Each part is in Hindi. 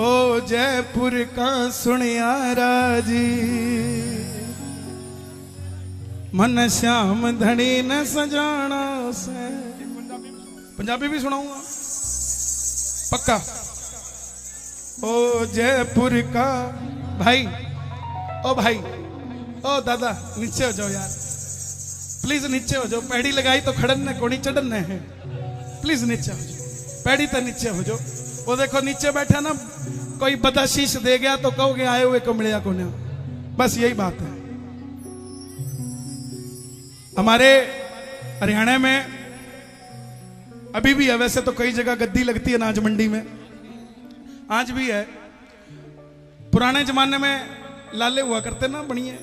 ओ जयपुर का सुनियारा जी, मन श्याम धनी न सजाना से। पंजाबी भी सुनाऊंगा पक्का। ओ जयपुर का भाई, ओ भाई, ओ दादा नीचे हो जाओ यार, प्लीज नीचे हो जाओ। पैड़ी लगाई तो खड़न ने कोनी चढ़न है, प्लीज नीचे हो जाओ, पैड़ी तो नीचे हो जाओ। वो देखो नीचे बैठा ना, कोई बदशीश दे गया तो कहोगे आए हुए को मिलिया को ना, बस यही बात है। हमारे हरियाणा में अभी भी है, वैसे तो कई जगह गद्दी लगती है अनाज मंडी में, आज भी है। पुराने जमाने में लाले हुआ करते ना बढ़िया,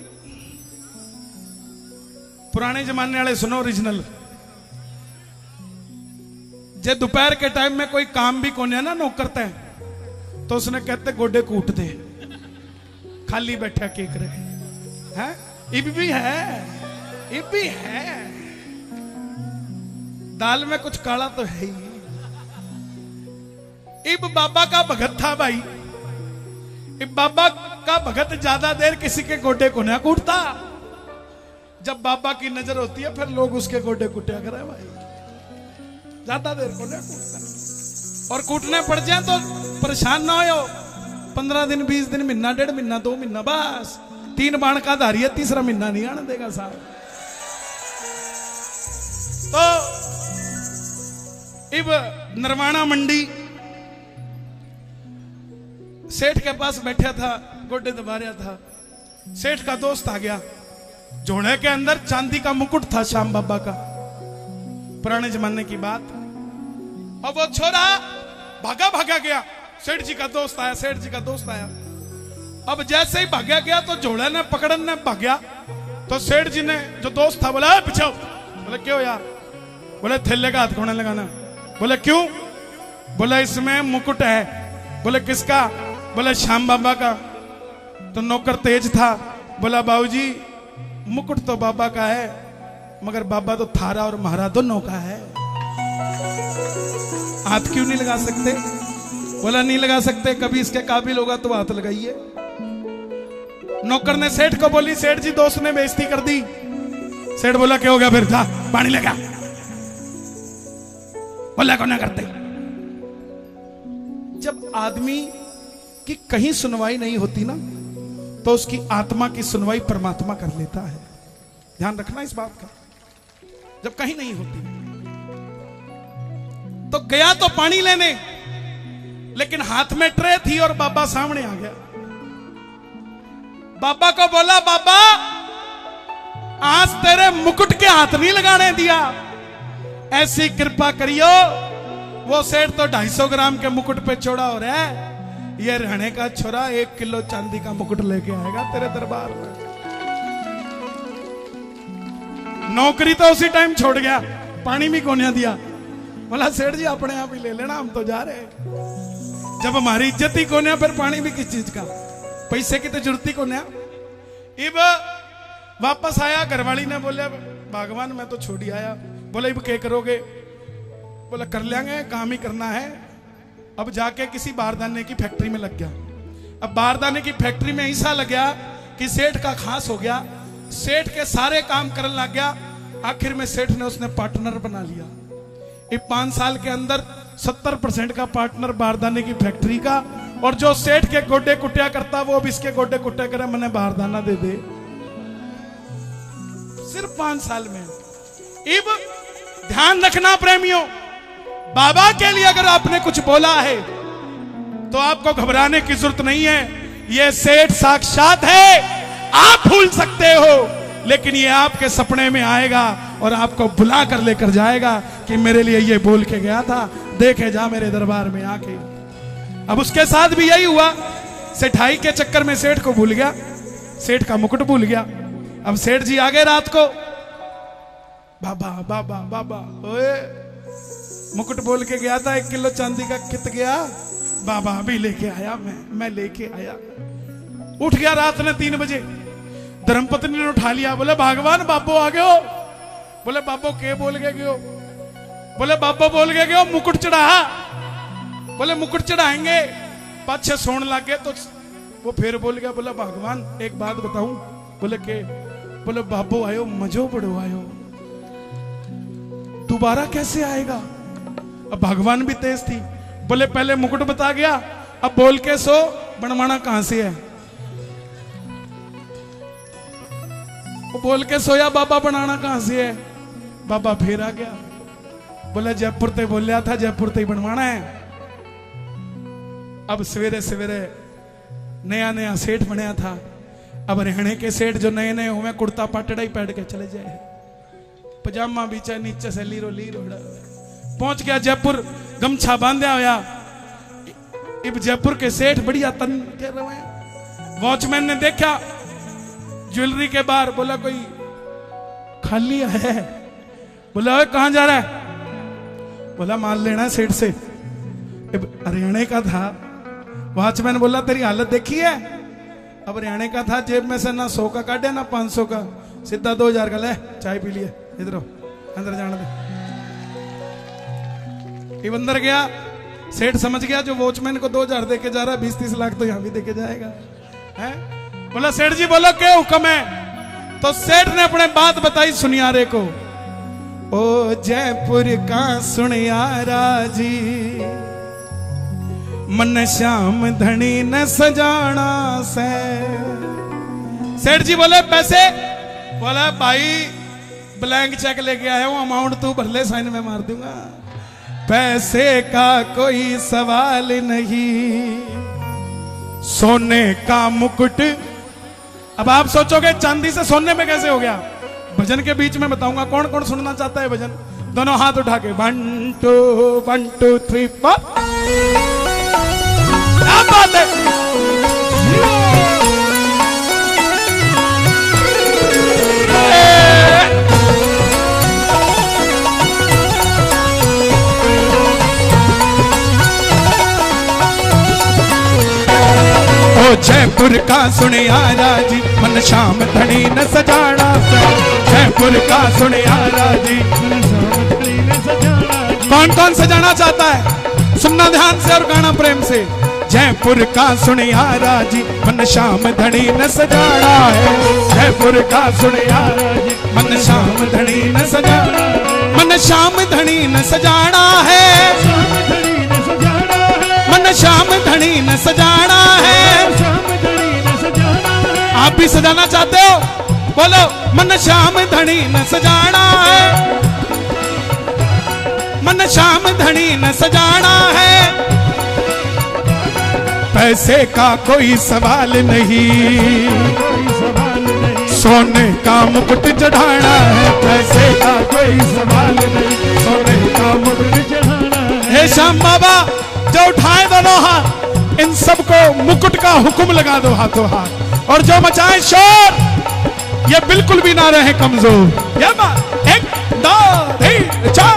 पुराने जमाने वाले सुनो ओरिजिनल। जे दोपहर के टाइम में कोई काम भी कोने ना नौकर करते हैं तो उसने कहते गोडे कूट दे, खाली बैठा केक रहे हैं। इब भी है, इब भी है, दाल में कुछ काला तो है ही। इब बाबा का भगत था भाई, इब बाबा का भगत ज्यादा देर किसी के गोडे को ना कूटता। जब बाबा की नजर होती है फिर लोग उसके गोडे कुटिया करे भाई, ज्यादा देर को ना कूटता। और कूटने पड़ जाए तो परेशान ना हो, 15 दिन 20 दिन, महीना 1.5 महीना 2 महीना, बस 3 बाण का धारी है, तीसरा महीना नहीं आने देगा साहब। तो इब नरवाना मंडी सेठ के पास बैठा था, गोडे दबा रहा था। सेठ का दोस्त आ गया, जोड़े के अंदर चांदी का मुकुट था श्याम बाबा का, पुराने जमाने की बात। अब वो छोरा भागा भागा गया, सेठ जी का दोस्त आया, सेठ जी का दोस्त आया। अब जैसे ही भागा गया तो जोड़े ने पकड़न ने भाग्या, तो सेठ जी ने जो दोस्त था बोला पीछे। बोले क्यों यार? बोले थैले का हाथ खोने लगाना। बोले क्यों? बोले इसमें मुकुट है। बोले किसका? बोले श्याम बाबा का। तो नौकर तेज था, बोला बाबूजी मुकुट तो बाबा का है, मगर बाबा तो थारा और महारा दोनों का है, हाथ क्यों नहीं लगा सकते? बोला नहीं लगा सकते, कभी इसके काबिल होगा तो हाथ लगाइए। नौकर ने सेठ को बोली, सेठ जी दोस्त ने बेइज्जती कर दी। सेठ बोला क्या हो गया? फिर जा पानी लगा। बोला को ना करते। जब आदमी की कहीं सुनवाई नहीं होती ना, तो उसकी आत्मा की सुनवाई परमात्मा कर लेता है। ध्यान रखना इस बात का। जब कहीं नहीं होती तो गया तो पानी लेने, लेकिन हाथ में ट्रे थी और बाबा सामने आ गया। बाबा को बोला बाबा आज तेरे मुकुट के हाथ नहीं लगाने दिया, ऐसी कृपा करियो। वो सेठ तो 250 ग्राम के मुकुट पे चौड़ा हो रहा है, ये रहने का छोरा 1 किलो चांदी का मुकुट लेके आएगा तेरे दरबार में। नौकरी तो उसी टाइम छोड़ गया, पानी भी कोन्या दिया। बोला सेठ जी अपने आप ही ले लेना, हम तो जा रहे। जब हमारी इज्जत ही कोन्या, फिर पानी भी किस चीज का? पैसे की तो जरूरत ही कोन्या। इब वापस आया, घरवाली ने बोले भगवान मैं तो छोड़ ही आया। बोले इब क्या करोगे? बोला कर लेंगे, काम ही करना है। अब जाके किसी बारदाने की फैक्ट्री में लग गया। अब बारदाने की फैक्ट्री में ऐसा लग गया कि सेठ का खास हो गया, सेठ के सारे काम करने लग गया। आखिर में सेठ ने उसने पार्टनर बना लिया। ये 5 साल के अंदर 70% का पार्टनर बारदाने की फैक्ट्री का, और जो सेठ के गोडे कुटिया करता वो अब इसके गोडे कुटिया करे, मैंने बारदाना दे दे। सिर्फ 5 साल में। इब ध्यान रखना प्रेमियों, बाबा के लिए अगर आपने कुछ बोला है तो आपको घबराने की जरूरत नहीं है। ये सेठ साक्षात है, आप भूल सकते हो, लेकिन ये आपके सपने में आएगा और आपको बुला कर लेकर जाएगा कि मेरे लिए ये बोल के गया था, देखे जा मेरे दरबार में आके। अब उसके साथ भी यही हुआ, सेठाई के चक्कर में सेठ को भूल गया, सेठ का मुकुट भूल गया। अब सेठ जी आ गए रात को, बाबा बाबा बाबा, ओए मुकुट बोल के गया था 1 किलो चांदी का, कित गया? बाबा अभी लेके आया, मैं लेके आया। उठ गया रात ने 3 बजे, धर्मपत्नी ने उठा लिया। बोले भगवान बाबो आ गए हो। बोले बाबो के बोल के गयो? बोले बाबो बोल के गयो मुकुट चढ़ा। बोले मुकुट चढ़ाएंगे। पाछे सोने लगे तो वो फिर बोल गया, बोला भगवान एक बात बताऊं? बोले के? बोले बाबू आयो मजो बड़ो आयो, दोबारा कैसे आएगा? अब भगवान भी तेज थी, बोले पहले मुकुट बता गया, अब बोल के सो बनवाना कहां से है? वो बोल के सोया बाबा बनाना कहां से है? बाबा फिर आ गया, बोला जयपुर ते बोलिया था, जयपुर ते ही बनवाना है। अब सवेरे सवेरे नया नया सेठ बनया था, अब रहने के सेठ जो नए नए हुए कुर्ता पाटड़ा ही पहन के चले जाए, पजामा बीचा नीचे से लीरो लीरो पहुंच गया जयपुर, गमछा बांधा होया। अब जयपुर के सेठ बढ़िया तन के रहे। वॉचमैन ने देखा ज्वेलरी के बाहर, बोला कोई खाली है? बोला ओए कहां जा रहा है? बोला माल लेना है सेठ से। हरियाणा का था। वॉचमैन बोला तेरी हालत देखी है? अब हरियाणा का था, जेब में से ना 100 का काटे ना 500 का, सीधा 2000 का ले, चाय पी लिए, इधर अंदर जाने दे। ये अंदर गया, सेठ समझ गया जो वॉचमैन को 2000 देके जा रहा है, 20-30 लाख तो यहां भी देके जाएगा है? बोला सेठ जी बोलो क्या हुक्म है? तो सेठ ने अपने बात बताई सुनियारे को। ओ जयपुर का सुनियारा जी, मन श्याम धनी न सजाना से। सेठ जी बोले पैसे? बोला भाई ब्लैंक चेक लेके आया हूं, अमाउंट तू भर ले, साइन में मार दूंगा, पैसे का कोई सवाल नहीं, सोने का मुकुट। अब आप सोचोगे चांदी से सोने में कैसे हो गया? भजन के बीच में बताऊंगा। कौन कौन सुनना चाहता है भजन? दोनों हाथ उठा के 1 2 3 4। क्या बात है? ओ जयपुर का सुनियारा जी, मन श्याम धनी न सजाना से। जयपुर का सुनियारा जी, मन श्याम धनी न सजाना। कौन कौन सजाना चाहता है? सुनना ध्यान से और गाना प्रेम से। जयपुर का सुनियारा जी, मन श्याम धनी न सजाना है। जयपुर का सुनियारा जी, मन श्याम धनी न सजाना, मन श्याम धनी न सजाना है, मन श्याम धनी न सजाना है। आप भी सजाना चाहते हो? बोलो मन श्याम धनी न सजाना है, मन श्याम धनी न सजाना है। पैसे का कोई सवाल नहीं, सोने का मुकुट चढ़ाना है। पैसे का कोई सवाल नहीं, सोने का मुकुट चढ़ाना है। हे श्याम बाबा जो उठाए दोनों हाथ, इन सबको मुकुट का हुक्म लगा दो हाथों हाथ, और जो मचाए शोर ये बिल्कुल भी ना रहे कमजोर। ये बात 1 2 3 4।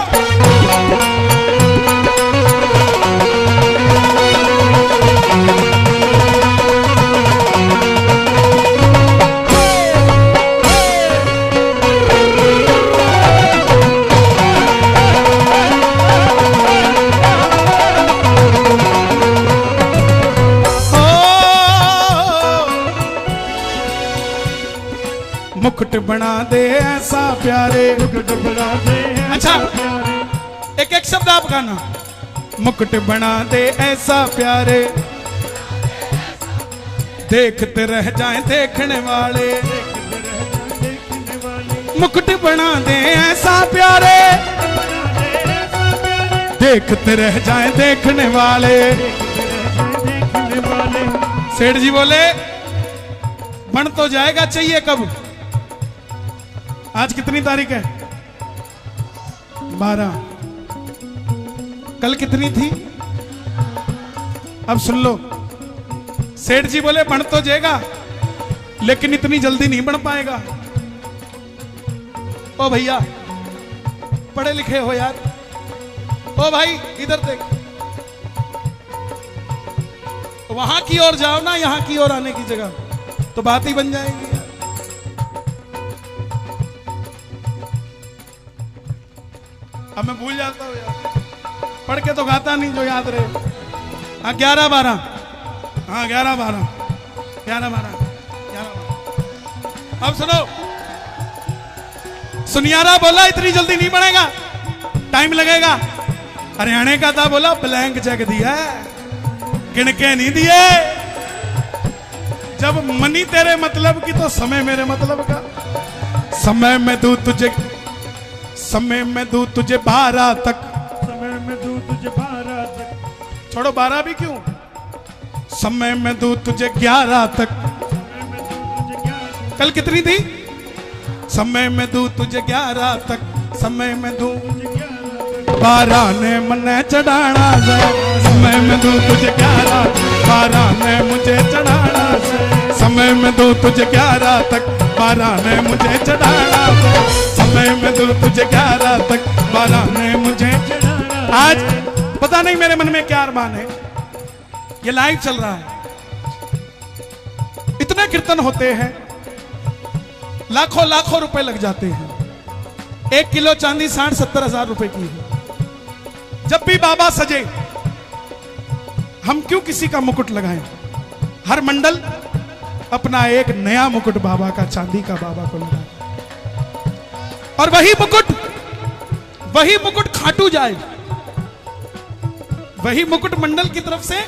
मुकुट बना दे ऐसा प्यारे, मुकुट बना दे। अच्छा एक एक शब्द आप गाना। मुकुट बना दे ऐसा प्यारे, देखते रह जाएं देखने वाले। मुकुट बना दे ऐसा प्यारे, देखते रह जाएं देखने वाले। सेठ जी बोले बन तो जाएगा, चाहिए कब? आज कितनी तारीख है? 12। कल कितनी थी? अब सुन लो। सेठ जी बोले बन तो जाएगा, लेकिन इतनी जल्दी नहीं बन पाएगा। ओ भैया पढ़े लिखे हो यार, ओ भाई इधर देख, वहां की ओर जाओ ना, यहां की ओर आने की जगह, तो बात ही बन जाएगी। अब मैं भूल जाता हूँ यार, पढ़ के तो गाता नहीं जो याद रहे। 11 12 हाँ 11-12 11-12। अब सुनो, सुनियारा बोला इतनी जल्दी नहीं बढ़ेगा, टाइम लगेगा। हरियाणे का था, बोला ब्लैंक चेक दिया, गिन के नहीं दिए। जब मनी तेरे मतलब की तो समय मेरे मतलब का। समय में दूं तुझे 12 तक, समय में दूं तुझे 12 तक, छोड़ो 12 भी क्यों, समय में दूं तुझे 11 तक। कल कितनी थी? समय में दूं तुझे 11 तक, समय में दूं 12 ने मने चढ़ाना से। समय में दूं तुझे 11, 12 ने मुझे चढ़ाना से। समय में दूं तुझे 11 तक, 12 ने मुझे चढ़ाना से। समय में दूं तुझे 11 तक, 12 ने मुझे चढ़ाना। आज पता नहीं मेरे मन में क्या अरमान है, ये लाइव चल रहा है, इतने कीर्तन होते हैं, लाखों लाखों रुपए लग जाते हैं। 1 किलो चांदी 60-70 हजार रुपए की है। जब भी बाबा सजे, हम क्यों किसी का मुकुट लगाएं? हर मंडल अपना एक नया मुकुट बाबा का, चांदी का बाबा को लगाए, और वही मुकुट खाटू जाए, वही मुकुट मंडल की तरफ से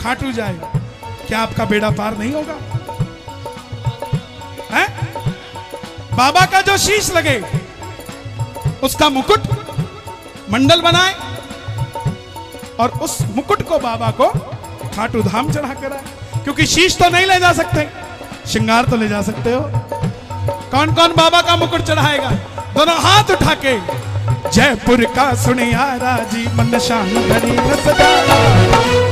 खाटू जाए। क्या आपका बेड़ा पार नहीं होगा? है? बाबा का जो शीश लगे उसका मुकुट मंडल बनाए, और उस मुकुट को बाबा को खाटू धाम चढ़ा कर आए। क्योंकि शीश तो नहीं ले जा सकते, श्रृंगार तो ले जा सकते हो। कौन कौन बाबा का मुकुट चढ़ाएगा? दोनों हाथ उठा के, जयपुर का सुनियारा जी मन शान घड़ी न सजाना,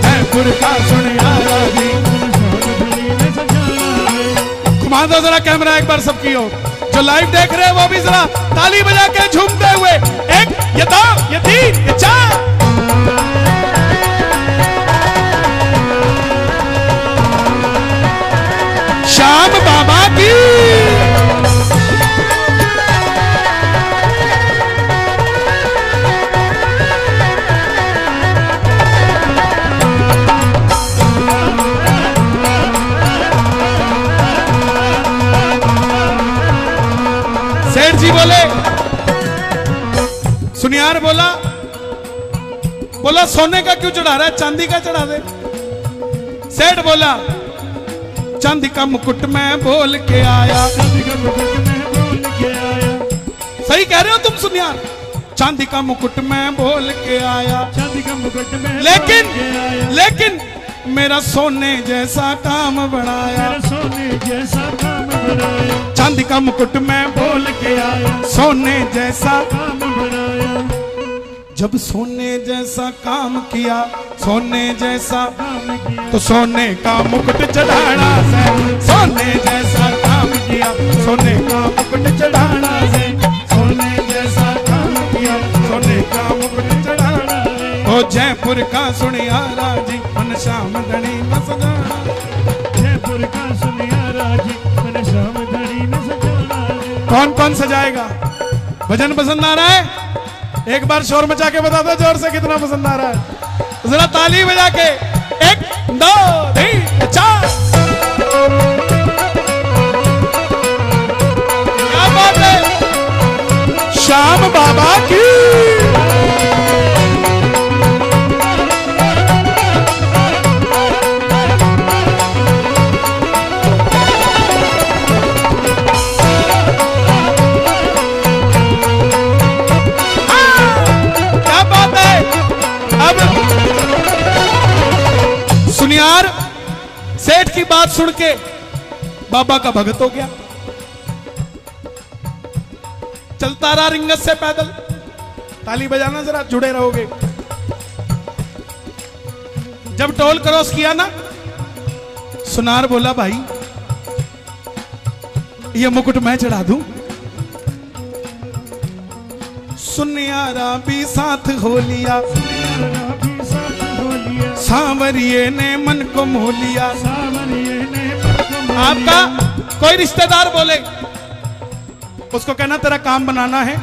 जयपुर का सुनियारा जी मन शान घड़ी न सजाना। घुमा दो जरा कैमरा एक बार सबकी ओर, जो लाइव देख रहे हैं वो भी जरा ताली बजा के झूमते हुए। 1 ये 2 ये 3 ये 4। श्याम बाबा की। सेठ जी बोले, सुनियार बोला सोने का क्यों चढ़ा रहा है, चांदी का चढ़ा दे। सेठ बोला, चांदी का मुकुट मैं बोल के आया, चांदी का मुकुट मैं बोल के आया। सही कह रहे हो तुम सुनियार, चांदी का मुकुट मैं बोल के आया, चांदी का मुकुट मैं लेकिन मेरा सोने जैसा काम बनाया, सोने जैसा काम बनाया। चांदी का मुकुट मैं बोल के आया, सोने जैसा काम बनाया। जब सोने जैसा काम किया, सोने जैसा काम किया, तो सोने का मुकुट चढ़ाना है। सोने जैसा काम किया, सोने का मुकुट चढ़ाना है। सोने जैसा काम किया, सोने का मुकुट चढ़ाना है। ओ जयपुर का सुनियारा जी मन श्याम धनी न सजाना, जयपुर का सुनियारा जी मन श्याम धनी न सजाना। कौन कौन सजाएगा? भजन पसंद आ रहा है? एक बार शोर मचा के बता दो जोर से कितना पसंद आ रहा है, जरा ताली बजा के। 1 2 3 4। क्या बात है, श्याम बाबा की। सुनियार सेठ की बात सुन के बाबा का भगत हो गया, चलता रहा रिंगत से पैदल। ताली बजाना जरा, जुड़े रहोगे। जब टोल क्रॉस किया ना, सुनार बोला, भाई ये मुकुट मैं चढ़ा दूं। सुनियारा भी साथ हो लिया, सांवरिये ने मन को मोह लिया। आपका कोई रिश्तेदार बोले, उसको कहना तेरा काम बनाना है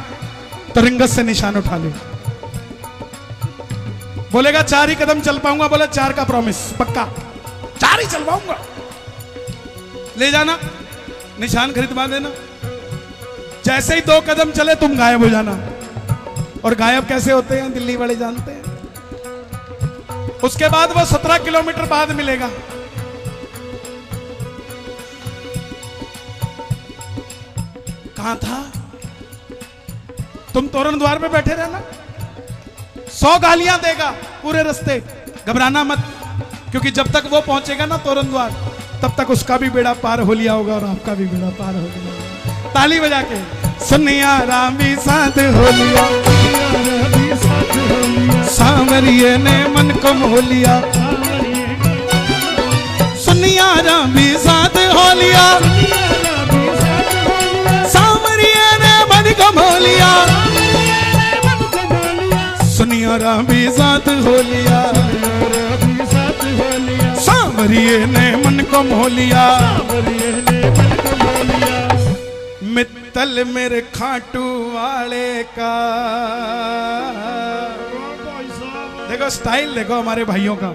तो रिंगत से निशान उठा ले। बोलेगा 4 ही कदम चल पाऊंगा, बोले 4 का प्रॉमिस पक्का, तलवार ही चलवाऊंगा। ले जाना, निशान खरीदवा देना, जैसे ही 2 कदम चले तुम गायब हो जाना। और गायब कैसे होते हैं दिल्ली वाले जानते हैं। उसके बाद वो 17 किलोमीटर बाद मिलेगा। कहां था? तुम तोरण द्वार पे बैठे रहना, 100 गालियां देगा पूरे रास्ते, घबराना मत, क्योंकि जब तक वो पहुंचेगा ना तोरण द्वार, तब तक उसका भी बेड़ा पार हो लिया होगा और आपका भी बेड़ा पार हो लिया होगा। ताली बजा के सुनिया रामी साथ हो लिया, सांवरिये ने मन को मोह लिया। सुनिया रामी साथ हो लिया, सांवरिये ने मन को मोह लिया। सुनिया रामी साथ हो लिया, सांवरिये ने मन को मोह लिया। मित्तल मेरे खाटू वाले का, देखो स्टाइल देखो हमारे भाइयों का।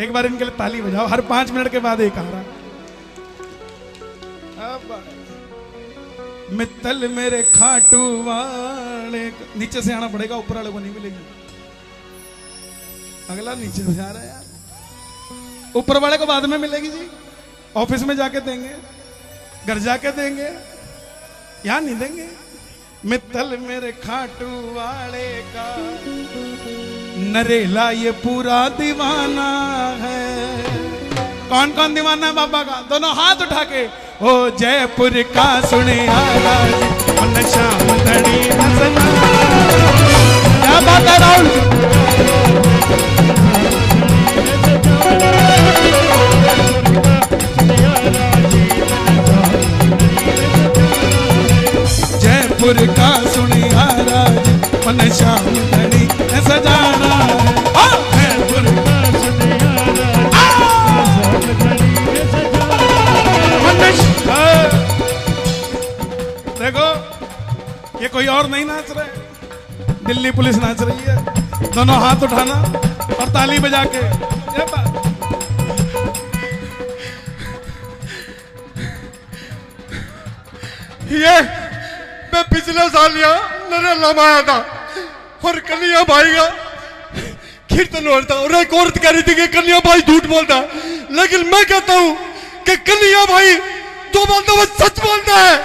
एक बार इनके लिए ताली बजाओ, हर 5 मिनट के बाद एक आ रहा। मित्तल मेरे खाटू वाले का, नीचे से आना पड़ेगा, ऊपर वाले को नहीं मिलेगी। अगला नीचे से जा रहा है यार, ऊपर वाले को बाद में मिलेगी जी, ऑफिस में जाके देंगे, घर जाके देंगे, यहां नहीं देंगे। मित्तल मेरे खाटू वाले का, नरेला ये पूरा दीवाना है। कौन कौन दीवाना है बाबा का? दोनों हाथ उठा के, ओ जयपुर का सुने आवाज, शाम धड़ी हंसना। क्या बात है राहुल? जयपुर का सुनिया राज, मन श्याम धनी सजाना। जयपुर का सुनिया राज, देखो ये कोई और नहीं नाच रहे, दिल्ली पुलिस नाच रही है। दोनों हाथ उठाना और ताली बजा के। ये मैं पिछले साल यहाँ नरेला में आया था और कन्हैया भाई का कीर्तन हो रहा था और एक औरत कह रही थी कि कन्हैया भाई झूठ बोलता है, लेकिन मैं कहता हूँ कि कन्हैया भाई जो बोलता है वो सच बोलता है।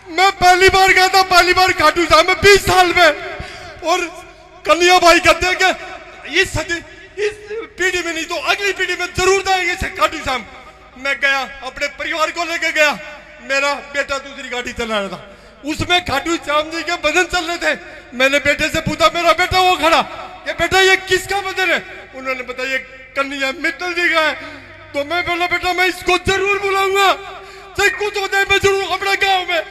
मैं पहली बार गया था, पहली बार खाटू श्याम में 20 साल में, और कन्हैया भाई कहते हैं कि इस पीढ़ी में नहीं तो अगली पीढ़ी में जरूर जाएंगे खाटू श्याम। मैं गया, अपने परिवार को लेकर गया, मेरा बेटा दूसरी गाड़ी चला रहा था, उसमें खाटू श्याम जी के भजन चल रहे थे। मैंने बेटे से पूछा, मेरा बेटा वो खड़ा, कि बेटा ये किसका भजन है? उन्होंने बताया ये कन्हैया मित्तल जी का है। तो मैं बोला बेटा मैं इसको जरूर बुलाऊंगा, चाहे कुछ हो जाए मैं जरूर अपने गांव में,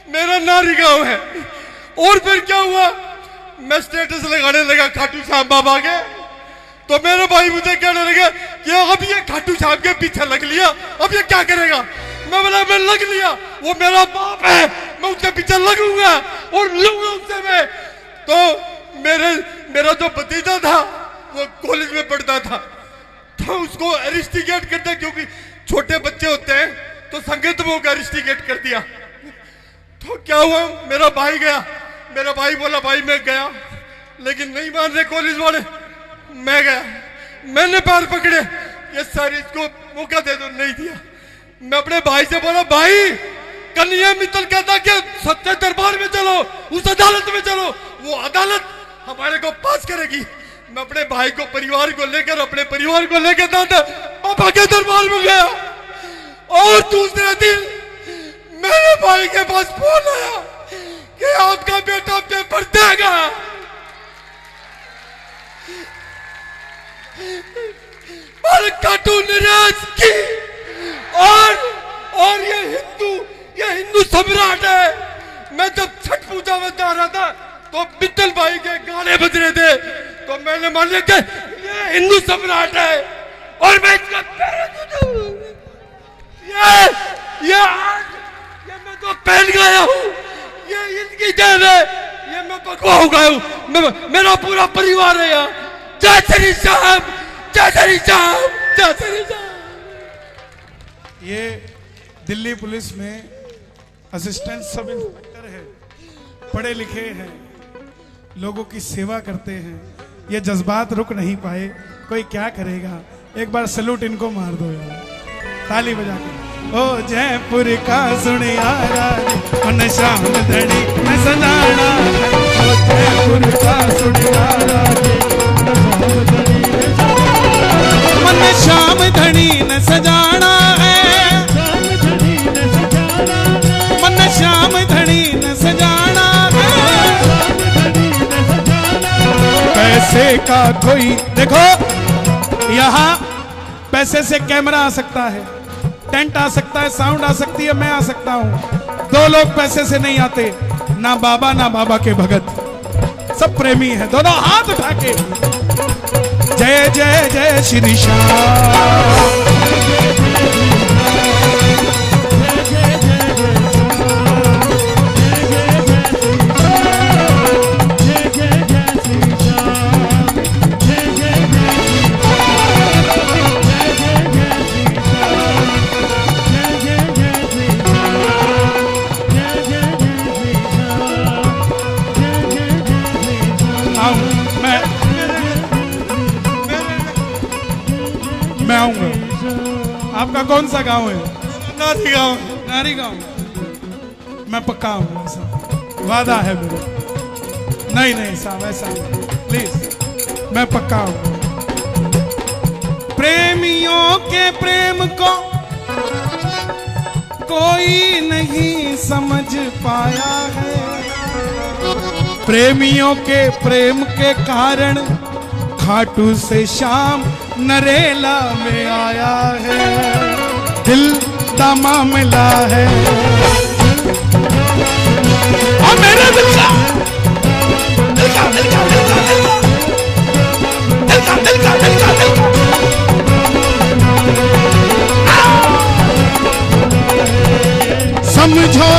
मेरा नारी गांव है। और फिर क्या हुआ, मैं स्टेटस लगाने लगा खाटू श्याम बाबा के, तो मेरे भाई मुझे कहने लगे कि अब ये खाटू श्याम के पीछे लग लिया, अब ये क्या करेगा? मैं बोला मैं लग लिया, वो मेरा बाप है, मैं उसके पीछे लगूंगा और लूंगा उससे मैं। तो मेरा जो भतीजा था वो कॉलेज में पढ़ता था, तो उसको अरेस्टिकेट करता, क्योंकि छोटे बच्चे होते हैं तो संगीत में को अरेस्टिकेट कर दिया। तो क्या हुआ, मेरा भाई गया, मेरा भाई बोला भाई मैं गया, लेकिन नहीं मान रहे कॉलेज वाले। मैं गया, मैंने पैर पकड़े, ये सर इसको मौका दे दो, नहीं दिया। मैं अपने भाई से बोला भाई कन्हैया मित्तल कहता कि सच्चे दरबार में चलो, उस अदालत में चलो, वो अदालत हमारे को पास करेगी। मैं अपने भाई को परिवार को लेकर अपने परिवार को लेकर दादा पापा के दरबार में गया, और दूसरे दिन मेरे भाई के पास फोन आया कि आपका बेटा पेपर देगा। और कार्टून राज की और ये हिंदू सम्राट है। मैं जब छठ पूजा में जा रहा था तो मित्तल भाई के गाने बज रहे थे, तो मैंने मान लिया कि ये हिंदू सम्राट है और मैं इसका ये मैं तो पहन गया हूँ, ये इनकी देन है, ये मैं पकवा हो गया हूँ, मेरा पूरा परिवार है यहाँ। जय श्री श्याम, जय श्री श्याम, जय श्री श्याम। ये दिल्ली पुलिस में असिस्टेंट सब इंस्पेक्टर है, पढ़े लिखे हैं, लोगों की सेवा करते हैं। ये जज्बात रुक नहीं पाए, कोई क्या करेगा। एक बार सैल्यूट इनको मार दो यार, ताली बजा के। ओ जयपुर का सुनिया मन श्याम धनी न सजाना, ओ जयपुर का सुनिया मन श्याम धनी न सजाना है, मन श्याम धनी न सजाना है। पैसे का कोई देखो, यहाँ पैसे से कैमरा आ सकता है, टेंट आ सकता है, साउंड आ सकती है, मैं आ सकता हूं। दो लोग पैसे से नहीं आते, ना बाबा ना बाबा के भगत, सब प्रेमी है। दोनों हाथ उठा के जय जय जय श्री श्याम। मैं आऊंगा। आपका कौन सा गांव है? नारी गांव। नारी गांव। मैं पक्का आऊंगा साहब, वादा है मेरा। नहीं नहीं साहब ऐसा नहीं, प्लीज मैं पक्का आऊंगा। प्रेमियों के प्रेम को कोई नहीं समझ पाया है, प्रेमियों के प्रेम के कारण खाटू से श्याम नरेला में आया है। दिल का मामला है और मेरे दिल का दिल का दिल का दिल का दिल का दिल का दिल का दिल का दिल का समझो